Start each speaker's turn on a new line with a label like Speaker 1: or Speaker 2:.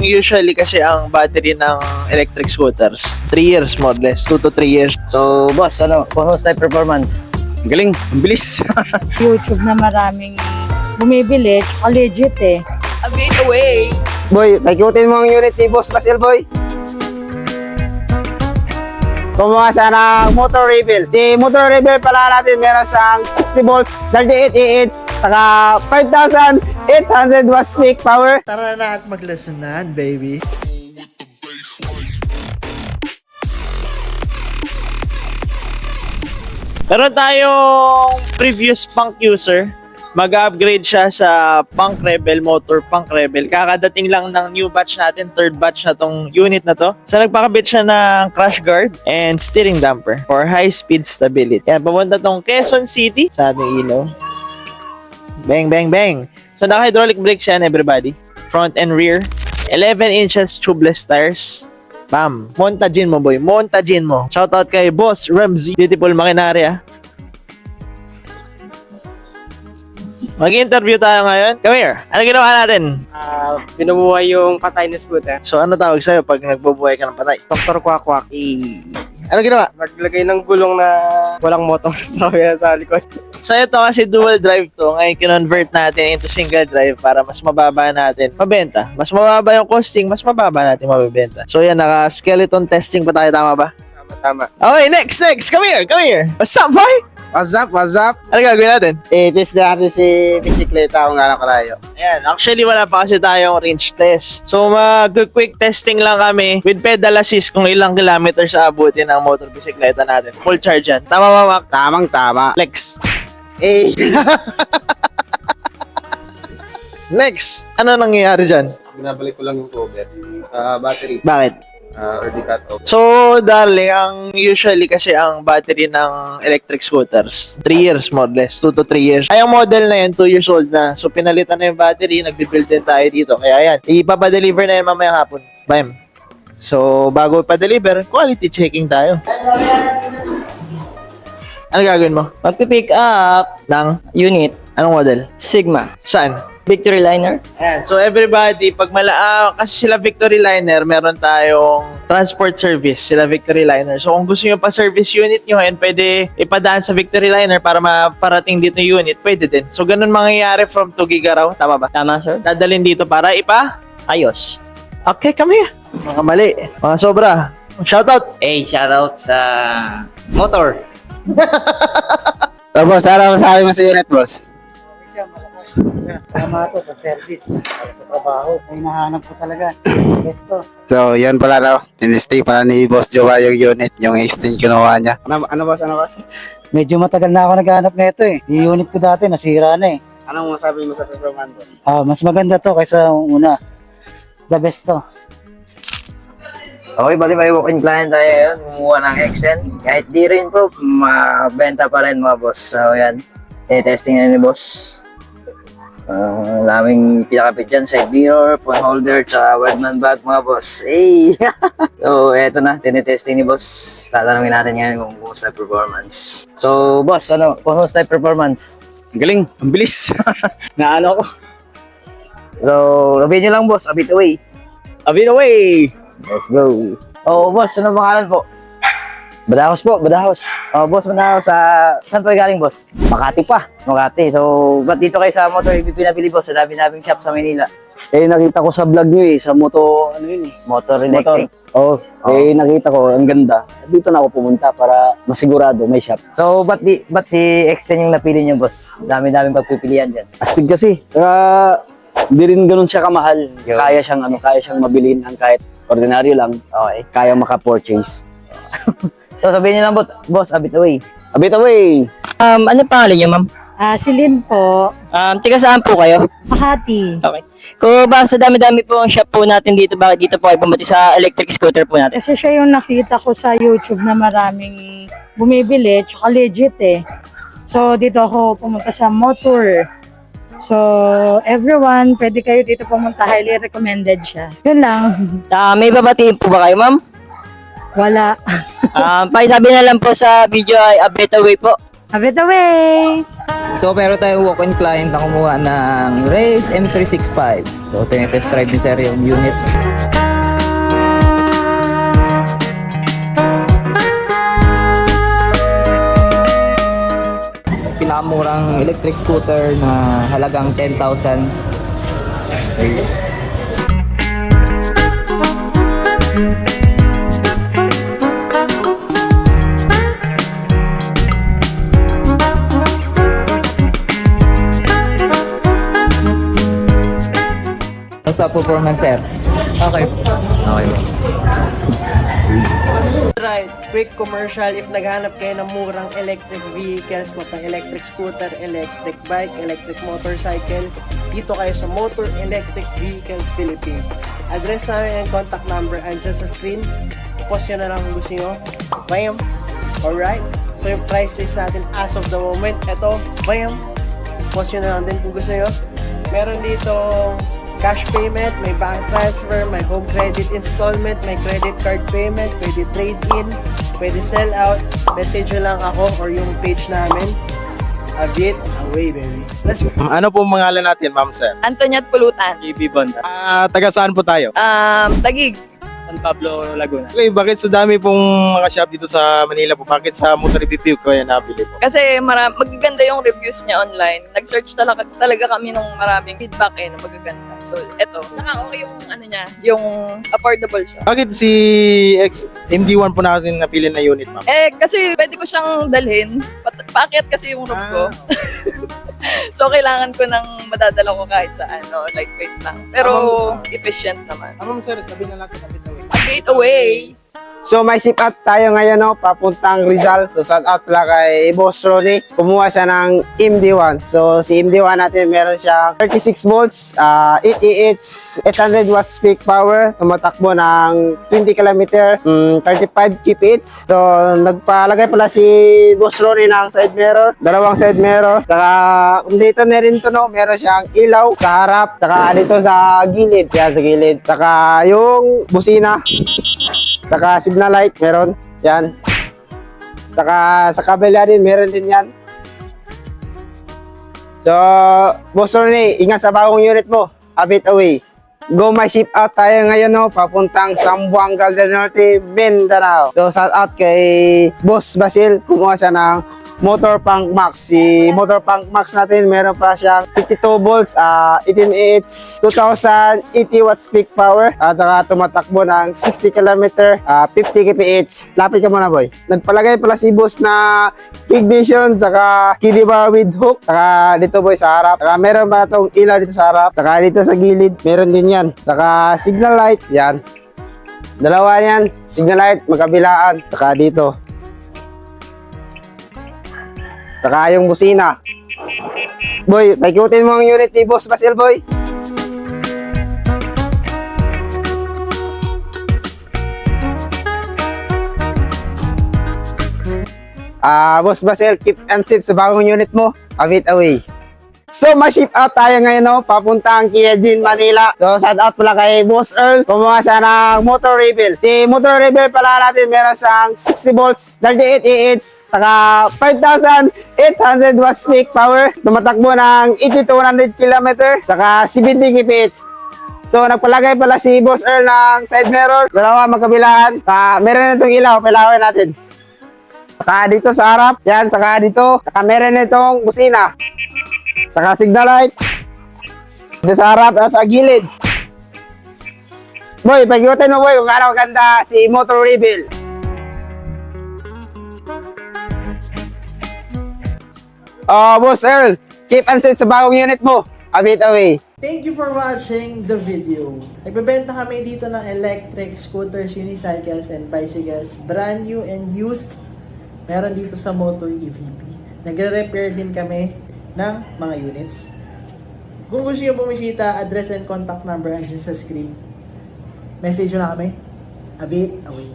Speaker 1: usually kasi ang battery ng electric scooters, 3 years more or less, 2 to 3 years.
Speaker 2: So, boss, kumusta yung performance?
Speaker 3: Galing, ang bilis.
Speaker 4: YouTube na maraming bumibili, tsaka legit eh.
Speaker 5: A bit away.
Speaker 2: Boy, nakikutin mo ang unit ni Boss Basil, boy. Kumuha siya ng motor refill. Si motor refill pala natin meron siyang 60 volts, 38 AH, saka 5,800 watts peak power.
Speaker 1: Tara na at maglasanan, baby. Meron tayong previous punk user. Mag-upgrade siya sa Punk Rebel, motor Punk Rebel. Kakadating lang ng new batch natin, third batch na tong unit na to. So nagpakabit siya ng crash guard and steering damper for high-speed stability. Yan, pumunta tong Quezon City sa ating ilaw. Bang, bang, bang. So naka-hydraulic brakes yan, everybody. Front and rear. 11 inches tubeless tires. Bam. Montagin mo, boy. Montagin mo. Shoutout kay Boss Ramsey. Beautiful makinarya. Mag-interview tayo ngayon. Come here. Ano ginawa natin?
Speaker 5: Binubuhay yung patay na scooter.
Speaker 1: So ano tawag sa'yo pag nagbubuhay ka ng patay?
Speaker 5: Dr. Kwakwak.
Speaker 1: Ano ginawa?
Speaker 5: Naglagay ng gulong na walang motor sa likod.
Speaker 1: So ito kasi dual drive to. Ngayon kinonvert natin into single drive para mas mababa natin mabenta. Mas mababa yung costing, mas mababa natin mabibenta. So yan, naka-skeleton testing pa tayo. Tama ba?
Speaker 5: Tama.
Speaker 1: Okay, next. Come here. What's up, boy?
Speaker 2: What's up?
Speaker 1: Ano gagawin natin?
Speaker 2: Test natin si bisikleta kung gano'ng kalayo.
Speaker 1: Ayan, actually wala pa kasi tayong range test. So mag-quick testing lang kami with pedal assist kung ilang kilometers aabutin ang motor bisikleta natin. Full charge yan. Tama ba, Mac?
Speaker 2: Tamang-tama.
Speaker 1: Flex.
Speaker 2: Eh,
Speaker 1: Next. Ano nangyayari dyan?
Speaker 3: Binabalik ko lang yung cover. Battery.
Speaker 1: Bakit?
Speaker 3: Early cut off.
Speaker 1: So, darling, ang usually kasi ang battery ng electric scooters, 3 years more or less, 2 to 3 years. Ay, ang model na yan, 2 years old na. So, pinalitan na yung battery, nagbe-build din tayo dito. Kaya yan, ipapadeliver na yan mamayang hapon. Bam. So, bago pa-deliver, quality checking tayo. Ano gagawin mo?
Speaker 5: Magpipick up
Speaker 1: Ng
Speaker 5: unit
Speaker 1: anong model?
Speaker 5: Sigma.
Speaker 1: Saan?
Speaker 5: Victory Liner.
Speaker 1: Ayan. So everybody, pag kasi sila Victory Liner, meron tayong transport service, sila Victory Liner. So kung gusto nyo pa service unit nyo and pwede ipadaan sa Victory Liner para maparating dito yung unit, pwede din. So ganun mangyayari from Tugigaraw. Tama ba?
Speaker 5: Tama, sir.
Speaker 1: Dadalhin dito para
Speaker 5: Ayos.
Speaker 1: Okay, come here. Mga mali. Mga sobra. Shoutout.
Speaker 5: Shoutout sa motor.
Speaker 2: so boss, ano masabi mo sa unit, boss?
Speaker 4: Tama to sa service, sa trabaho. Ay nahanap ko talaga. Besto.
Speaker 2: So, yun pala na. Tinestay pala ni Boss Jowa yung unit, yung extend kinuha niya. Ano boss?
Speaker 4: Medyo matagal na ako naghahanap na ito eh. Yung unit ko dati nasira na eh.
Speaker 2: Anong masabi mo sa performance, boss?
Speaker 4: Mas maganda to kaysa una. The best to.
Speaker 6: Okay, bali may walk-in client tayo yun. Kumuha ng extend. Kahit di rin po, mabenta pa rin mga boss. So yan, testing na ni boss. Laming pinakapit dyan, side mirror, phone holder, tsaka webman bag mga boss. Hey! So eto na, tinetesting ni boss. Tatanungin natin ngayon kung kumusta yung performance. So boss, kumusta yung performance?
Speaker 3: Galing, ang bilis. Naano ko.
Speaker 6: So, sabihin nyo lang boss, a bit away.
Speaker 3: Abin away!
Speaker 6: Let's go. Oh, boss, ano pangalan po?
Speaker 2: Badahos po, Badahos.
Speaker 6: Oh, boss, manaw saan pa galing, boss?
Speaker 2: Makati pa.
Speaker 6: Makati. So, ba't dito kayo sa motor pinabili, boss? Sa dami-daming shop sa Manila.
Speaker 2: Nakita ko sa vlog nyo sa moto,
Speaker 6: Motor electric.
Speaker 2: Nakita ko, ang ganda. Dito na ako pumunta para masigurado may shop.
Speaker 6: So, ba't si X10 yung napili nyo, boss? Dami-daming pagpipilian dyan.
Speaker 2: Astig kasi. Di rin ganun siya kamahal. Kaya siyang mabilin ang kahit ordinaryo lang.
Speaker 6: Okay.
Speaker 2: Kaya maka-purchase.
Speaker 6: So, sabihin nyo lang, boss, a bit away.
Speaker 2: A bit away!
Speaker 5: Ano pangalan niyo, ma'am?
Speaker 4: Si Lynn po.
Speaker 5: Tiga saan po kayo?
Speaker 4: Makati.
Speaker 5: Okay. Kung ba sa dami-dami po ang shop po natin dito, bakit dito po ay bumati sa electric scooter po natin?
Speaker 4: Kasi siya yung nakita ko sa YouTube na maraming bumibili, tsaka legit eh. So dito ako pumunta sa motor. So everyone, pwede kayo dito pumunta. Highly recommended siya. Yun lang.
Speaker 5: May babatiin po ba kayo, ma'am?
Speaker 4: Wala.
Speaker 5: Pakisabi na lang po sa video ay a better way po.
Speaker 4: Have it away!
Speaker 7: So, pero tayo walk-in client na kumuha ng Race M365. So, tinetest drive ni sir yung unit. pinakamurang electric scooter na halagang 10,000. Basta performance, sir.
Speaker 5: Okay.
Speaker 7: Okay ba?
Speaker 1: Right, quick commercial if naghanap kayo ng murang electric vehicles, electric scooter, electric bike, electric motorcycle, dito kayo sa Motor Electric Vehicle Philippines. Address namin and contact number andyan sa screen. Post nyo na lang kung gusto nyo. Bam! Alright? So yung price list natin as of the moment, eto, bam! Post nyo na lang din kung gusto nyo. Meron dito cash payment, may bank transfer, may home credit installment, may credit card payment, pwede trade-in, pwede sell out. Message nyo lang ako or yung page namin. A bit away, baby. Let's go.
Speaker 8: Ano po pangalan natin, ma'am sir?
Speaker 9: Antoniat Pulutan.
Speaker 5: KB Bonda.
Speaker 8: Taga saan po tayo?
Speaker 9: Tagig.
Speaker 5: San Pablo, Laguna.
Speaker 8: Okay, bakit sa dami pong mga shop dito sa Manila po? Bakit sa motor review ko yan nabili po?
Speaker 9: Kasi magaganda yung reviews niya online. Nag-search talaga kami ng maraming feedback na magaganda. So, eto. Saka okay yung ano niya, yung affordable siya.
Speaker 8: Bakit si MD1 po natin napili na unit, ma'am?
Speaker 9: Kasi pwede ko siyang dalhin. Paakyat kasi yung room ko. So, kailangan ko nang madadala ko kahit saan. Lightweight lang. Pero, efficient naman.
Speaker 8: Ma'am sir, sabihin na natin kapit away.
Speaker 9: A gate away.
Speaker 2: So may ship out tayo ngayon, no, papuntang Rizal. So shout out pala kay Boss Ronnie. Kumuha siya ng MD1. So si MD1 natin meron siya 36 volts, 8 AH, 800 watts peak power, tumatakbo ng 20 km, 35 kph. So nagpalagay pala si Boss Ronnie ng side mirror, dalawang side mirror. Saka dito na rin to, no, meron siyang ilaw sa harap, saka dito sa gilid. Yan sa gilid. Saka yung busina. Saka signal light, meron. Yan. Saka sa kabila din, meron din yan. So, Boss Ronnie, ingat sa bagong unit mo. A bit away. Go my ship out tayo ngayon, no, papuntang Zamboanga del Norte, Mindanao. So, shout out kay Boss Basil. Kumuha siya ng Motor Punk Max. Si Motor Punk Max natin, meron pa siyang 52 volts, 18 AH, 2080 watts peak power, at saka tumatakbo ng 60 km, 50 kph. Lapit ka muna, boy. Nagpalagay pala si Boss na ignition, saka kiddie bar with hook, saka dito, boy, sa harap. Saka meron pa itong ilaw dito sa harap, saka dito sa gilid, meron din yan. Saka signal light, yan. Dalawa yan, signal light, magkabilaan, saka dito. Saka yung busina. Boy, paikutin mo ang unit ni Boss Basil, boy. Boss Basil, keep and sip sa bagong unit mo. A bit away. So, ma-ship out tayo ngayon, no, papuntang Quezon, Manila. So, shout out pala kay Boss Earl. Kumuha siya ng Motor Rebel. Si Motor Rebel pala natin, meron siyang 60 volts, 38 AH, saka 5,800 watts peak power. Tumatakbo ng 80 to 100 km, saka 70 kph. So, nagpalagay pala si Boss Earl ng side mirror. Dalawa magkabilaan. Meron na itong ilaw, pilawin natin. Saka dito sa harap, yan, saka dito. Saka meron na itong busina. Saka signal light. Dito sa harap at sa gilid. Boy, pag-ikutin mo, boy, kung gaano maganda si Motor Rebel. Boss Earl, keep and sit sa bagong unit mo. A bit away.
Speaker 1: Thank you for watching the video. Nagbebenta kami dito ng electric scooters, unicycles, and bicycles. Brand new and used. Meron dito sa Motor EVP. Nagre-repair din kami ng mga units. Kung gusto nyo bumisita, address and contact number andyan sa screen. Message nyo na kami. A bit away.